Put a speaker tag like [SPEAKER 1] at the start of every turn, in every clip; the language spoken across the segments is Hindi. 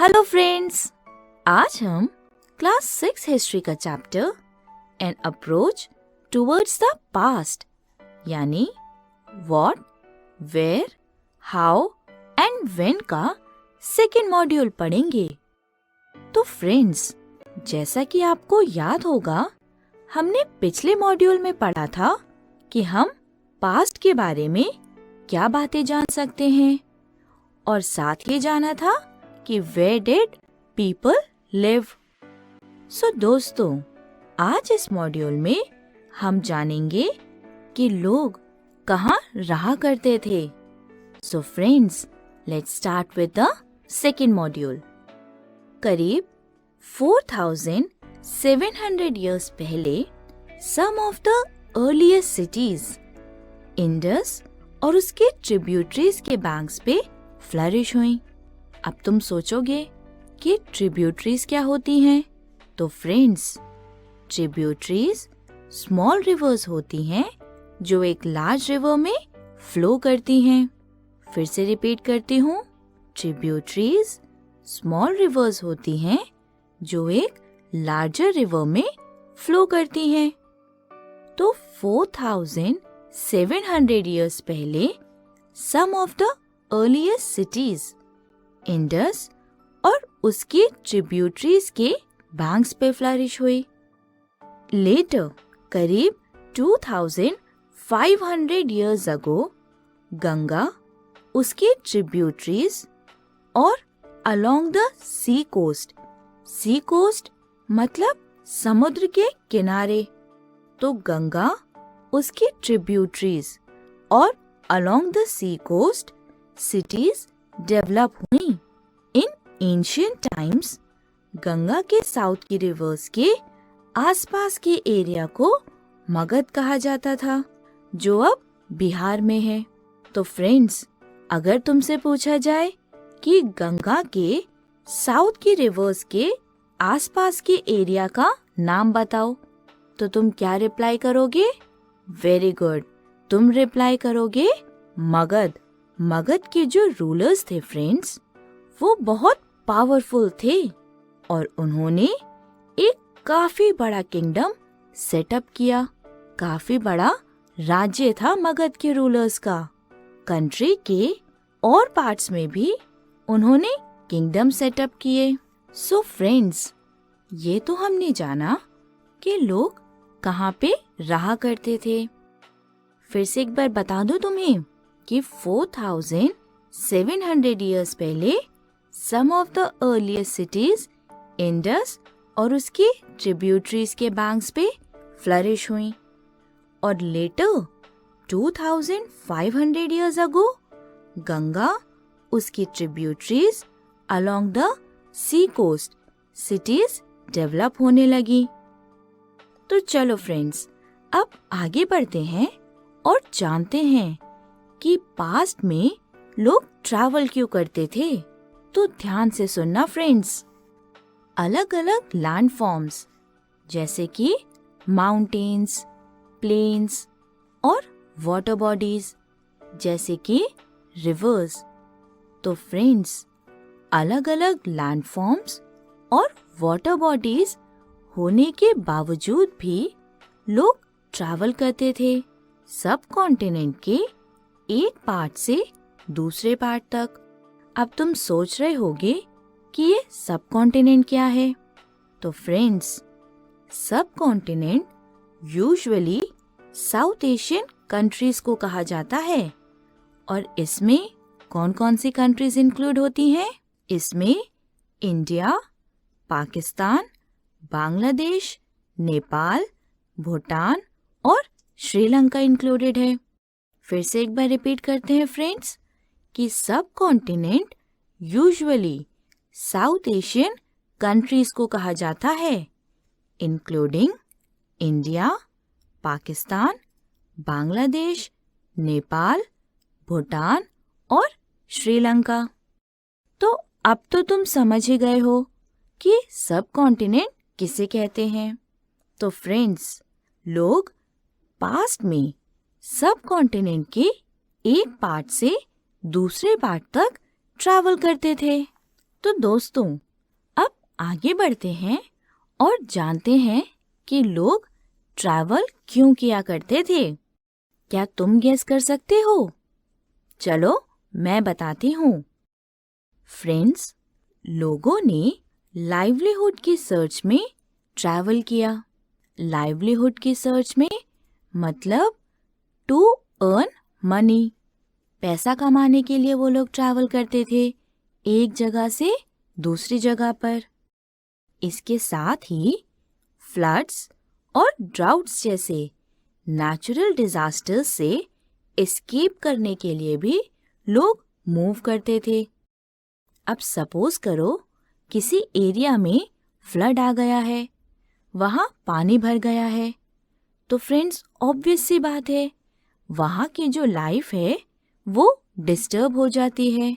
[SPEAKER 1] हेलो फ्रेंड्स, आज हम क्लास 6 हिस्ट्री का chapter an approach towards the past यानी what, where, how and when का सेकेंड मॉड्यूल पढ़ेंगे। तो फ्रेंड्स, जैसा कि आपको याद होगा, हमने पिछले मॉड्यूल में पढ़ा था कि हम पास्ट के बारे में क्या बातें जान सकते हैं और साथ ही जाना था कि where did people live। सो दोस्तों, आज इस मॉड्यूल में हम जानेंगे कि लोग कहाँ रहा करते थे। So friends, let's start with the second module. करीब 4700 इयर्स पहले some of the earliest cities Indus और उसके ट्रिब्यूटरीज के बैंक्स पे फ्लरिश हुई। अब तुम सोचोगे कि ट्रिब्यूटरीज क्या होती हैं? तो फ्रेंड्स, ट्रिब्यूटरीज स्मॉल रिवर्स होती हैं जो एक लार्ज रिवर में फ्लो करती हैं। फिर से रिपीट करती हूँ, ट्रिब्यूटरीज स्मॉल रिवर्स होती हैं जो एक लार्जर रिवर में फ्लो करती हैं। तो 4700 इयर्स पहले some of the earliest cities Indus और उसके ट्रिब्यूटरीज के बैंक्स पे फ्लरिश हुई। लेटर, करीब 2500 इयर्स अगो, गंगा, उसके ट्रिब्यूटरीज और अलोंग द सी कोस्ट मतलब समुद्र के किनारे, तो गंगा, उसकी ट्रिब्यूटरीज और along the sea coast cities develop हुई। इन एंशिएंट टाइम्स गंगा के साउथ की रिवर्स के आसपास के एरिया को मगध कहा जाता था, जो अब बिहार में है। तो फ्रेंड्स, अगर तुमसे पूछा जाए कि गंगा के साउथ की रिवर्स के आसपास के एरिया का नाम बताओ, तो तुम क्या रिप्लाई करोगे? वेरी गुड, तुम रिप्लाई करोगे मगध। मगध के जो रूलर्स थे फ्रेंड्स, वो बहुत पावरफुल थे और उन्होंने एक काफी बड़ा किंगडम सेटअप किया। काफी बड़ा राज्य था मगध के रूलर्स का। कंट्री के और पार्ट्स में भी उन्होंने किंगडम सेटअप किए। सो फ्रेंड्स, ये तो हमने जाना कि लोग कहाँ पे रहा करते थे। फिर से एक बार बता दूं तुम्हें कि 4700 इयर्स पहले some of the earliest cities Indus और उसके ट्रिब्यूटरीज के बैंक्स पे फ्लरिश हुई। और लेटर 2500 इयर्स अगो, गंगा, उसकी tributaries along the sea coast cities develop होने लगी। तो चलो फ्रेंड्स, अब आगे बढ़ते हैं और जानते हैं कि पास्ट में लोग ट्रैवल क्यों करते थे। तो ध्यान से सुनना फ्रेंड्स। अलग अलग लैंड फॉर्म्स जैसे कि माउंटेन्स, प्लेन्स और वाटर बॉडीज जैसे कि रिवर्स। तो फ्रेंड्स, अलग अलग लैंड फॉर्म्स और वाटर बॉडीज होने के बावजूद भी लोग ट्रैवल करते थे सब कॉन्टिनेंट के एक पार्ट से दूसरे पार्ट तक। अब तुम सोच रहे होगे कि ये सब कॉन्टिनेंट क्या है। तो फ्रेंड्स, सब continent usually south Asian countries को कहा जाता है। और इसमें कौन कौन सी कंट्रीज इंक्लूड होती हैं? इसमें इंडिया, पाकिस्तान, बांग्लादेश, नेपाल, भूटान और श्रीलंका इंक्लूडेड है। फिर से एक बार रिपीट करते हैं फ्रेंड्स कि सब continent usually south Asian countries को कहा जाता है, इंक्लूडिंग इंडिया, पाकिस्तान, बांग्लादेश, नेपाल, भूटान और श्रीलंका। तो अब तो तुम समझ ही गए हो कि सब कॉन्टिनेंट किसे कहते हैं। तो फ्रेंड्स, लोग पास्ट में सब कॉन्टिनेंट के एक पार्ट से दूसरे पार्ट तक ट्रैवल करते थे। तो दोस्तों, अब आगे बढ़ते हैं और जानते हैं कि लोग ट्रैवल क्यों किया करते थे। क्या तुम गेस कर सकते हो? चलो मैं बताती हूँ। फ्रेंड्स, लोगों ने लाइवलीहुड की सर्च में ट्रैवल किया। लाइवलीहुड की सर्च में मतलब टू अर्न मनी। पैसा कमाने के लिए वो लोग ट्रैवल करते थे एक जगह से दूसरी जगह पर। इसके साथ ही फ्लड्स और ड्राउट्स जैसे नेचुरल डिजास्टर्स से एस्केप करने के लिए भी लोग मूव करते थे। अब सपोज करो किसी एरिया में फ्लड आ गया है, वहाँ पानी भर गया है, तो फ्रेंड्स ऑब्वियस सी बात है वहाँ की जो लाइफ है वो डिस्टर्ब हो जाती है।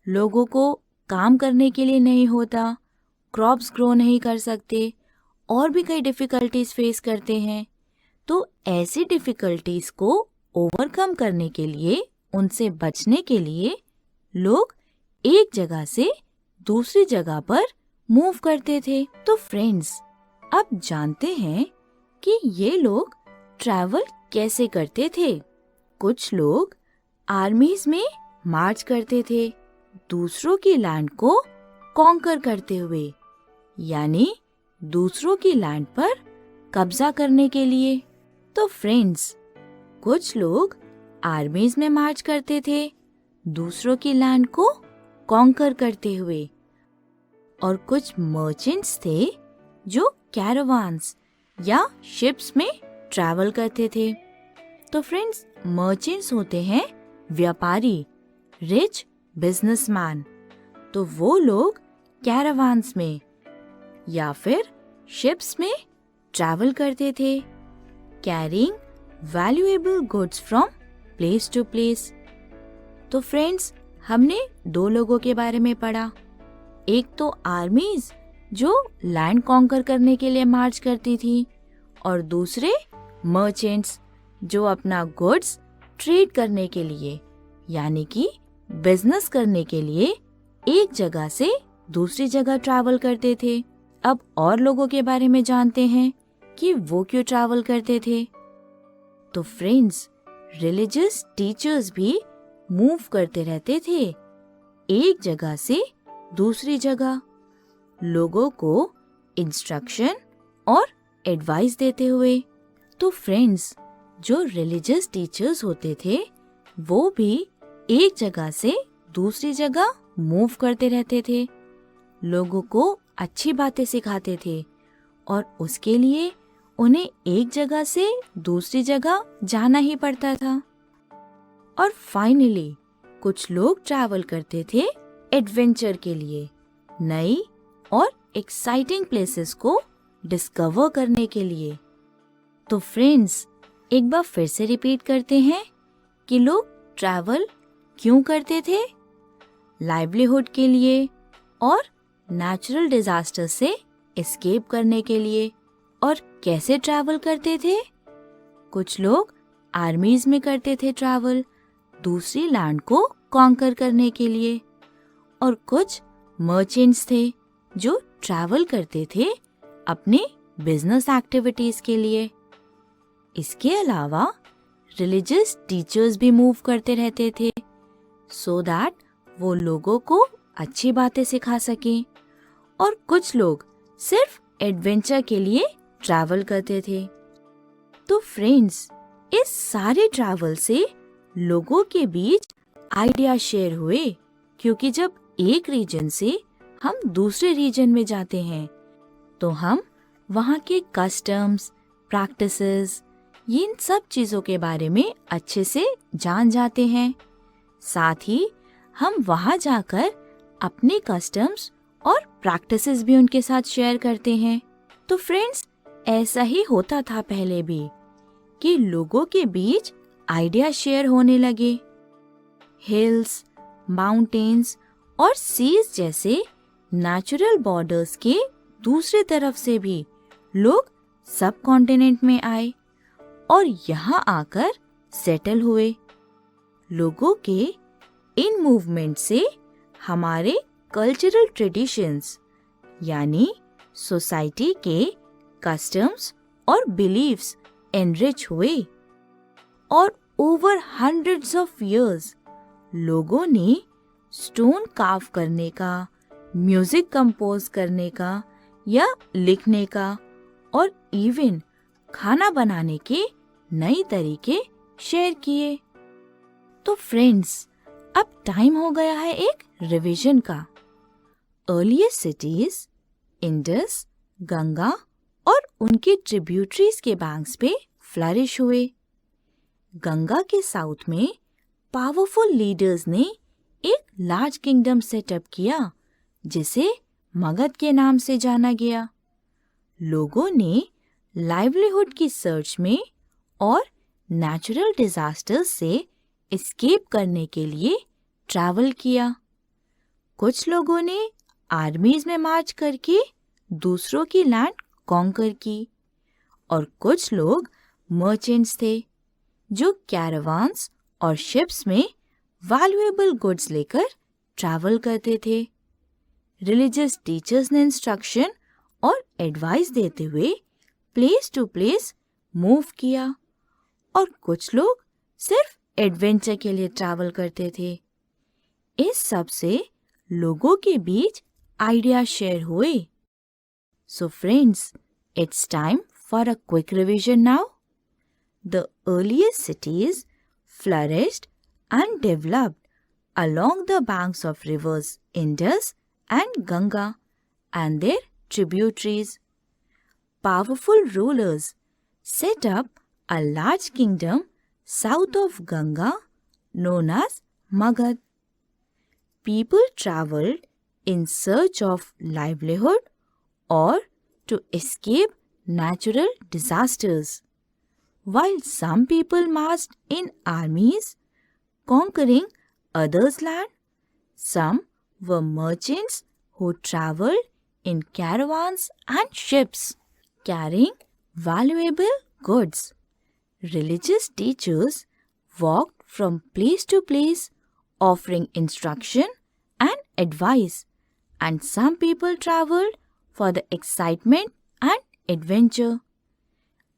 [SPEAKER 1] लोगों को काम करने के लिए नहीं होता, क्रॉप्स ग्रो नहीं कर सकते और भी कई डिफ़िकल्टीज फेस करते हैं। तो ऐसी डिफ़िकल्टीज को ओवरकम करने के लिए, उनसे बचने के लिए लोग एक जगह से दूसरी जगह पर मूव करते थे। तो फ्रेंड्स, अब जानते हैं कि ये लोग ट्रैवल कैसे करते थे। कुछ लोग आर्मीज में मार्च करते थे दूसरों की लैंड को कॉन्कर करते हुए, यानी दूसरों की लैंड पर कब्जा करने के लिए। तो फ्रेंड्स, कुछ लोग आर्मीज में मार्च करते थे दूसरों की लैंड को कॉन्कर करते हुए, और कुछ मर्चेंट्स थे जो कैरावान्स या शिप्स में ट्रैवल करते थे। तो फ्रेंड्स, मर्चेंट्स होते हैं व्यापारी, रिच बिजनेसमैन। तो वो लोग कैरावान्स में या फिर शिप्स में ट्रैवल करते थे, carrying valuable goods from place to place. तो फ्रेंड्स, हमने दो लोगों के बारे में पढ़ा। एक तो आर्मीज जो लैंड कॉन्कर करने के लिए मार्च करती थी, और दूसरे मर्चेंट्स जो अपना गुड्स ट्रेड करने के लिए, यानी कि बिजनेस करने के लिए एक जगह से दूसरी जगह ट्रैवल करते थे। अब और लोगों के बारे में जानते हैं कि वो क्यों ट्रैवल करते थे। तो फ्रेंड्स, रिलीजियस टीचर्स भी मूव करते रहते थे एक जगह से दूसरी जगह, लोगों को इंस्ट्रक्शन और एडवाइस देते हुए। तो फ्रेंड्स, जो रिलीजियस टीचर्स होते थे वो भी एक जगह से दूसरी जगह मूव करते रहते थे, लोगों को अच्छी बातें सिखाते थे, और उसके लिए उन्हें एक जगह से दूसरी जगह जाना ही पड़ता था। और फाइनली कुछ लोग ट्रैवल करते थे एडवेंचर के लिए, नई और एक्साइटिंग प्लेसेस को डिस्कवर करने के लिए। तो फ्रेंड्स, एक बार फिर से रिपीट करते हैं कि लोग ट्रैवल क्यों करते थे। लाइवलीहुड के लिए और नेचुरल डिजास्टर से एस्केप करने के लिए। और कैसे ट्रैवल करते थे? कुछ लोग आर्मीज में करते थे ट्रैवल दूसरी लैंड को कॉन्कर करने के लिए, और कुछ मर्चेंट्स थे जो ट्रैवल करते थे अपने बिजनेस एक्टिविटीज के लिए। इसके अलावा रिलीजियस टीचर्स भी मूव करते रहते थे सो दैट वो लोगों को अच्छी बातें सिखा सकें, और कुछ लोग सिर्फ एडवेंचर के लिए ट्रैवल करते थे। तो फ्रेंड्स, इस सारे ट्रैवल से लोगों के बीच आइडिया शेयर हुए, क्योंकि जब एक रीजन से हम दूसरे रीजन में जाते हैं तो हम वहाँ के कस्टम्स, प्रैक्टिसेस, इन सब चीज़ों के बारे में अच्छे से जान जाते हैं। साथ ही हम वहाँ जाकर अपने कस्टम्स और प्रैक्टिसेस भी उनके साथ शेयर करते हैं। तो फ्रेंड्स, ऐसा ही होता था पहले भी कि लोगों के बीच आइडिया शेयर होने लगे। हिल्स, माउंटेन्स और सीज जैसे नेचुरल बॉर्डर्स के दूसरे तरफ से भी लोग सब कॉन्टिनेंट में आए और यहाँ आकर सेटल हुए। लोगों के इन मूवमेंट से हमारे कल्चरल ट्रेडिशंस यानी सोसाइटी के कस्टम्स और बिलीव्स एनरिच हुए और ओवर हंड्रेड्स ऑफ इयर्स लोगों ने स्टोन कार्व करने का, म्यूजिक कंपोज करने का या लिखने का और इवन खाना बनाने के नए तरीके शेयर किए। तो फ्रेंड्स, अब टाइम हो गया है एक रिवीजन का। अर्लीस्ट सिटीज इंडस, गंगा और उनके ट्रिब्यूटरीज के बैंक्स पे फ्लरिश हुए। गंगा के साउथ में पावरफुल लीडर्स ने एक लार्ज किंगडम सेटअप किया जिसे मगध के नाम से जाना गया। लोगों ने लाइवलीहुड की सर्च में और नेचुरल डिजास्टर्स से एस्केप करने के लिए ट्रैवल किया। कुछ लोगों ने आर्मीज में मार्च करके दूसरों की लैंड कॉन्कर की और कुछ लोग मर्चेंट्स थे जो कैरावान्स और शिप्स में वैल्यूएबल गुड्स लेकर ट्रैवल करते थे। रिलीजियस टीचर्स ने इंस्ट्रक्शन और एडवाइस देते हुए प्लेस टू प्लेस मूव किया और कुछ लोग सिर्फ एडवेंचर के लिए ट्रैवल करते थे। इस सब से लोगों के बीच आइडिया शेयर हुए। So friends, it's time for a quick revision now. The earliest cities flourished and developed along the banks of rivers Indus and Ganga and their tributaries. Powerful rulers set up a large kingdom south of Ganga known as Magad. People traveled in search of livelihood or to escape natural disasters, while some people marched in armies conquering others' land. Some were merchants who traveled in caravans and ships, carrying valuable goods. Religious teachers walked from place to place, offering instruction and advice, and some people traveled for the excitement and adventure.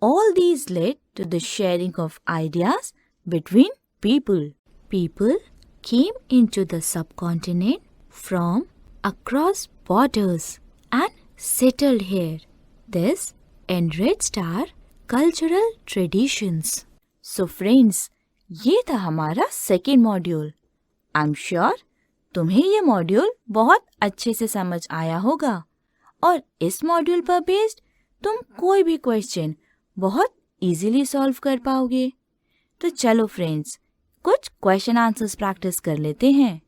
[SPEAKER 1] All these led to the sharing of ideas between people. People came into the subcontinent from across borders and settled here. This enriched our cultural traditions. So friends, ये था हमारा second module. I am sure तुम्हें ये मॉड्यूल बहुत अच्छे से समझ आया होगा और इस मॉड्यूल पर बेस्ड तुम कोई भी क्वेश्चन बहुत इजीली सॉल्व कर पाओगे। तो चलो फ्रेंड्स, कुछ क्वेश्चन आंसर्स प्रैक्टिस कर लेते हैं।